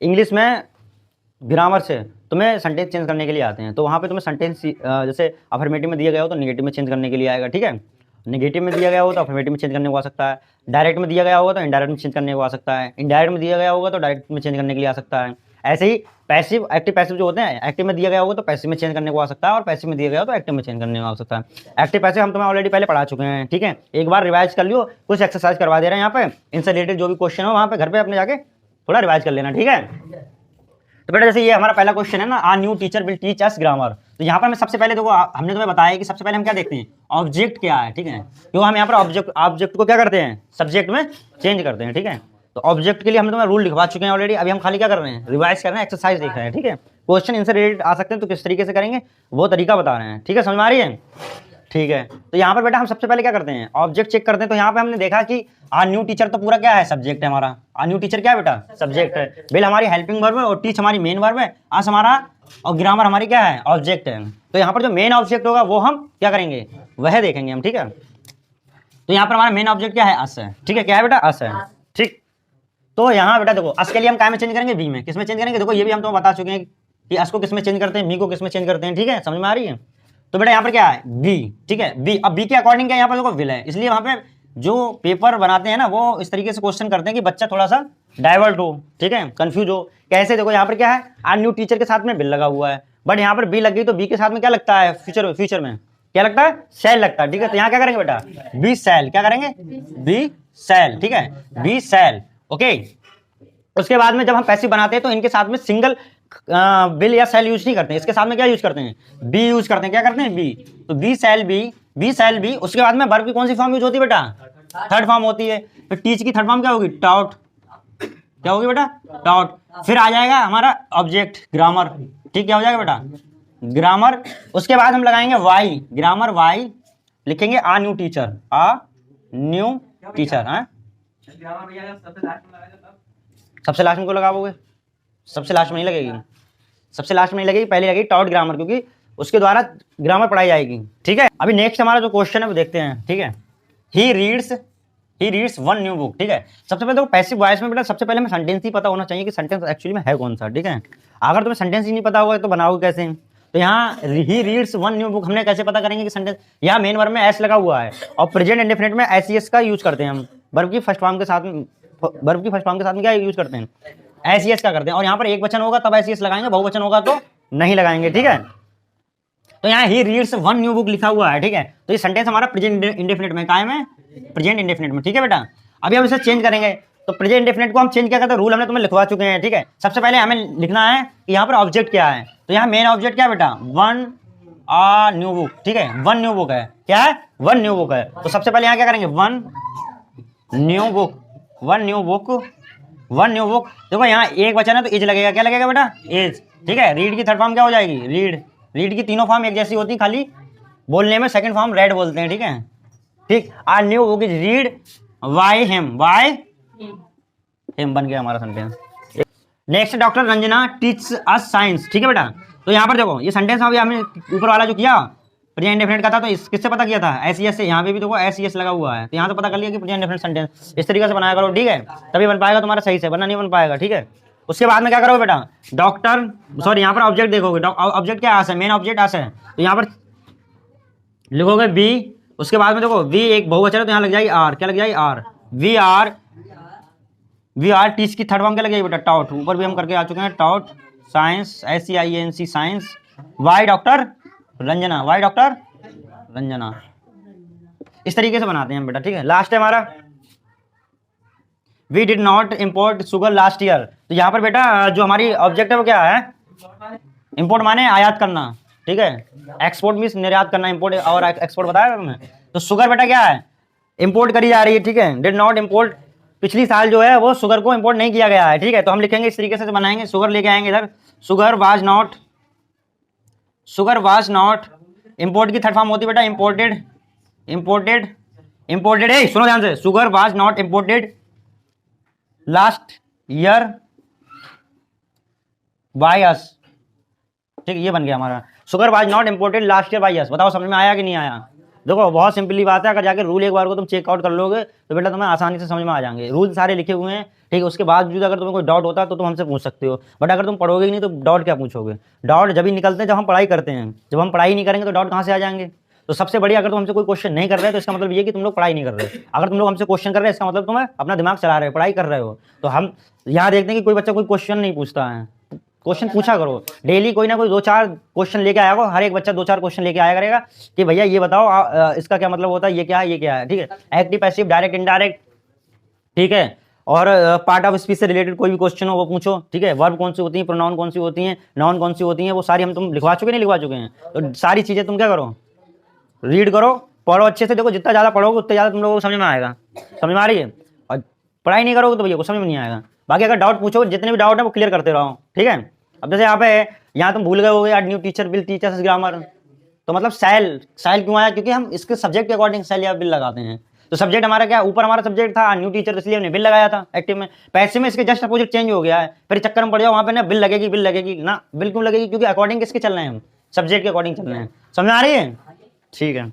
English में grammar से तुम्हें सेंटेंस चेंज करने के लिए आते हैं, तो वहाँ पे तुम्हें सेंटेंस जैसे अफर्मेटिव में दिया गया हो तो निगेटिव में चेंज करने के लिए आएगा, ठीक है। निगेटिव में दिया गया हो तो अफर्मेटिव में चेंज करने को आ सकता है। डायरेक्ट में दिया गया होगा तो इनडायरेक्ट में चेंज करने को आ सकता है। इनडायरेक्ट में दिया गया होगा तो डायरेक्ट में चेंज करने के लिए आ सकता है। ऐसे ही पैसिव एक्टिव पैसिव जो होते हैं, एक्टिव में दिया गया होगा तो पैसिव में चेंज करने को आ सकता है, और पैसिव में दिया गया हो तो एक्टिव में चेंज करने को आ सकता है। एक्टिव पैसिव हम तुम्हें ऑलरेडी पहले पढ़ा चुके हैं, ठीक है। एक बार रिवाइज कर लियो, कुछ एक्सरसाइज करवा दे रहे हैं यहाँ पे, इनसे रिलेटेड जो भी क्वेश्चन हो वहाँ पे घर पे अपने जाके थोड़ा रिवाइज कर लेना, ठीक है। तो बेटा जैसे ये हमारा पहला क्वेश्चन है ना, a new teacher will teach us grammar. तो यहाँ पर हमें सबसे पहले देखो, हमने तुम्हें बताया कि सबसे पहले हम क्या देखते हैं, ऑब्जेक्ट क्या है, ठीक है। क्यों हम यहाँ पर ऑब्जेक्ट को क्या करते हैं, सब्जेक्ट में चेंज करते हैं, ठीक है। तो ऑब्जेक्ट के लिए हम तुम्हें रूल लिखवा चुके हैं ऑलरेडी, अभी हम खाली क्या कर रहे हैं, रिवाइज कर रहे हैं, एक्सरसाइज देख रहे हैं, ठीक है। क्वेश्चन इनसे रिलेटेड आ सकते हैं, तो किस तरीके से करेंगे वो तरीका बता रहे हैं, ठीक है, समझ में आ रही है, ठीक है। तो यहाँ पर बेटा हम सबसे पहले क्या करते हैं, ऑब्जेक्ट चेक करते हैं। तो यहाँ पे हमने देखा कि आ न्यू टीचर तो पूरा क्या है, सब्जेक्ट है हमारा। आ न्यू टीचर क्या है बेटा, सब्जेक्ट है। बिल हमारी हेल्पिंग वर्ब है, और टीच हमारी मेन वर्ब है, आस हमारा और ग्रामर हमारी क्या है, ऑब्जेक्ट है। तो यहाँ पर जो मेन ऑब्जेक्ट होगा वो हम क्या करेंगे, वह देखेंगे हम, ठीक है। तो यहाँ पर हमारा मेन ऑब्जेक्ट क्या है, अस है, ठीक है। क्या है बेटा, अस है, ठीक। तो यहाँ बेटा देखो, अस के लिए हम क्या में चेंज करेंगे, बी में। किस में चेंज करेंगे, देखो ये भी हम तुम्हें बता चुके हैं कि अस को किस में चेंज करते हैं, बी को किस में चेंज करते हैं, ठीक है, समझ में आ रही है। तो बेटा यहाँ पर क्या है, बी, ठीक है, बी। अब बी के अकॉर्डिंग क्या यहाँ पर देखो विल है, इसलिए वहाँ पे जो पेपर बनाते हैं ना वो इस तरीके से क्वेश्चन करते हैं कि बच्चा थोड़ा सा डाइवर्ट हो, ठीक है, कंफ्यूज हो। कैसे, देखो यहाँ पर क्या है, आ न्यू टीचर के साथ में बिल लगा हुआ है, बट यहाँ पर बी लग गई तो बी के साथ में क्या लगता है, फ्यूचर में क्या लगता है, सेल लगता है, ठीक है। तो यहाँ क्या करेंगे बेटा, बी सेल, क्या करेंगे, बी सेल, ठीक है, बी सेल, ओके। उसके बाद में जब हम पैसिव बनाते हैं तो इनके साथ में सिंगल बिल या सेल यूज नहीं करते हैं, इसके साथ में क्या यूज करते हैं, बी यूज करते हैं। क्या करते हैं, बी। तो B cell B, B cell B. उसके बाद में वर्ब की कौन सी फॉर्म यूज होती है बेटा, थर्ड फॉर्म होती है। फिर टीच की थर्ड फॉर्म क्या होगी, टॉट। क्या होगी बेटा, टॉट। फिर आ जाएगा हमारा ऑब्जेक्ट ग्रामर, ठीक, क्या हो जाएगा बेटा, ग्रामर। उसके बाद हम लगाएंगे वाई, ग्रामर वाई, लिखेंगे आ न्यू टीचर, आ न्यू टीचर। हाँ, सबसे लास्ट में को लगाओगे, सबसे लास्ट में नहीं लगेगी, सबसे लास्ट में नहीं लगेगी, पहले लगेगी टॉट ग्रामर, क्योंकि उसके द्वारा ग्रामर पढ़ाई जाएगी, ठीक है। अभी नेक्स्ट हमारा जो क्वेश्चन है वो देखते हैं, ठीक है। He reads one new book, ठीक है। सबसे पहले तो पैसिव वॉइस में बेटा सबसे पहले हमें सेंटेंस ही पता होना चाहिए कि सेंटेंस एक्चुअली में है कौन सा, ठीक है। अगर तुम्हें सेंटेंस ही नहीं पता होगा तो बनाओगे कैसे। तो यहाँ he reads one new book हमने कैसे पता करेंगे कि सेंटेंस, यहाँ मेन वर्ब में एस लगा हुआ है, और प्रेजेंट इंडेफिनिट में एस का यूज करते हैं हम, वर्ब की फर्स्ट फॉर्म के साथ में, वर्ब की फर्स्ट फॉर्म के साथ में क्या यूज करते हैं, एस का करते हैं। और यहाँ पर एक वचन होगा तब एस लगाएंगे, बहुवचन होगा तो नहीं लगाएंगे, ठीक है। तो यहाँ he reads one new book लिखा हुआ है, ठीक है। तो ये सेंटेंस हमारा प्रेजेंट इंडेफिनिट में, कायम है प्रेजेंट इंडेफिनिट में, ठीक है बेटा। अभी हम इसे चेंज करेंगे, तो प्रेजेंट इंडेफिनिट को हम चेंज क्या करते हैं, रूल हमने तुम्हें लिखवा चुके हैं, ठीक है। सबसे पहले हमें लिखना है कि यहाँ पर ऑब्जेक्ट क्या है। तो यहाँ मेन ऑब्जेक्ट क्या है बेटा, वन आ न्यू बुक, ठीक है, वन न्यू बुक है। क्या है, वन न्यू बुक है। तो सबसे पहले यहाँ क्या करेंगे, one new book, one new book, one new book. देखो यहाँ एक वचन है तो इज लगेगा, क्या लगेगा बेटा, इज, ठीक है। रीड की थर्ड फॉर्म क्या हो जाएगी, रीड। रीड की तीनों फॉर्म एक जैसी होती है, खाली बोलने में सेकंड फॉर्म रेड बोलते हैं, ठीक है, ठीक। A new book is read by him, by him बन गया हमारा sentence. Next, doctor Ranjana teach us science, ठीक है बेटा। तो यहाँ पर देखो ये सेंटेंस अभी हमने ऊपर वाला जो किया प्रेजेंट इंडेफिनिट का था, तो किससे पता किया था, एस से। यहाँ पे भी देखो एस लगा हुआ है, तो यहाँ तो पता कर लिया कि प्रेजेंट इंडेफिनिट सेंटेंस इस तरीके से बनाया करो, ठीक है, तभी बन पाएगा तुम्हारा सही से, वरना नहीं बन पाएगा, ठीक है। उसके बाद में क्या करोगे बेटा, डॉक्टर, सॉरी यहाँ पर ऑब्जेक्ट देखोगे, ऑब्जेक्ट क्या आस है, मेन ऑब्जेक्ट आस है। तो यहाँ पर लिखोगे बी, उसके बाद में देखो वी एक बहुवचन है तो यहाँ लग जाएगी आर, क्या लग जाएगी आर, वी आर। टीच की थर्ड फॉर्म क्या लग जाएगी बेटा, टॉट। ऊपर भी हम करके आ चुके हैं, taught science, SCIENC science. Why doctor Ranjana, why doctor Ranjana. इस तरीके से बनाते हैं हम बेटा, ठीक है। लास्ट है हमारा, we did not import sugar last year. तो यहाँ पर बेटा जो हमारी ऑब्जेक्ट है वो क्या है, इम्पोर्ट माने आयात करना, ठीक है। एक्सपोर्ट मीन्स निर्यात करना, इम्पोर्ट और एक्सपोर्ट बताया मैंने। तो शुगर बेटा क्या है, इम्पोर्ट करी जा रही है, ठीक है। डिड नॉट इम्पोर्ट, पिछली साल जो है वो शुगर को इम्पोर्ट नहीं किया गया है, ठीक है। तो हम लिखेंगे इस तरीके से बनाएंगे, शुगर लेके आएंगे इधर, sugar was not, sugar was not. Import की थर्ड फॉर्म होती है बेटा इम्पोर्टेड, इम्पोर्टेड, इम्पोर्टेड है, सुनो ध्यान से, sugar was not imported last year by us, ठीक, ये बन गया हमारा, sugar was not imported last year by us. बताओ समझ में आया कि नहीं आया, देखो बहुत सिंपली बात है, अगर जाके रूल एक बार को तुम चेकआउट कर लोगे तो बेटा तुम्हें आसानी से समझ में आ जाएंगे। रूल सारे लिखे हुए हैं, ठीक है। उसके बावजूद अगर तुम्हें कोई डाउट होता है तो तुम हमसे पूछ सकते हो, बट अगर तुम पढ़ोगे ही नहीं तो डाउट क्या पूछोगे। डाउट जब ही निकलते हैं जब हम पढ़ाई करते हैं, जब हम पढ़ाई नहीं करेंगे तो डाउट कहाँ से आ जाएंगे। तो सबसे बढ़िया, अगर तुम हमसे कोई क्वेश्चन नहीं कर रहे तो इसका मतलब ये कि तुम लोग पढ़ाई नहीं कर रहे। अगर तुम लोग हमसे क्वेश्चन कर रहे हैं इसका मतलब तुम अपना दिमाग चला रहे हो, पढ़ाई कर रहे हो। तो हम यहाँ देखते हैं कि कोई बच्चा कोई क्वेश्चन नहीं पूछता है, क्वेश्चन पूछा करो। डेली कोई ना कोई 2-4 क्वेश्चन लेके आया करो, हर एक बच्चा 2-4 क्वेश्चन लेके आया करेगा कि भैया ये बताओ इसका क्या मतलब होता है, ये क्या है, ये क्या है, ठीक है। एक्टिव, पैसिव, डायरेक्ट, इनडायरेक्ट, ठीक है। और पार्ट ऑफ स्पीच से रिलेटेड कोई भी क्वेश्चन हो वो पूछो, ठीक है। वर्ब कौन सी होती है, प्रोनाउन कौन सी होती हैं, नाउन कौन सी होती हैं, वो सारी हम तुम लिखवा चुके नहीं लिखवा चुके हैं। तो सारी चीज़ें तुम क्या करो, रीड करो, पढ़ो अच्छे से। देखो जितना ज़्यादा पढ़ोगे उतना ज़्यादा तुम लोगों को समझ में आएगा। समझ में आ रही है। और पढ़ाई नहीं करोगे तो भैया कुछ समझ में नहीं आएगा। बाकी अगर डाउट पूछोगे, जितने भी डाउट है वो क्लियर करते रहो, ठीक है। अब जैसे यहाँ पे यहाँ तुम भूल गए हो यार, new teacher bill teachers grammar, तो मतलब सेल क्यों आया, क्योंकि हम इसके सब्जेक्ट के अकॉर्डिंग सेल या बिल लगाते हैं। तो सब्जेक्ट हमारा क्या, ऊपर हमारा सब्जेक्ट था न्यू टीचर, इसलिए हमने बिल लगाया था एक्टिव में। पैसिव में इसके जस्ट अपोजिट चेंज हो गया है, फिर चक्कर में पड़ जाओ वहाँ पे ना बिल लगेगी ना, बिल क्यों लगेगी, क्योंकि अकॉर्डिंग किसके चल रहे हैं हम, सब्जेक्ट के अकॉर्डिंग चल रहे हैं। समझ आ रही है, ठीक है।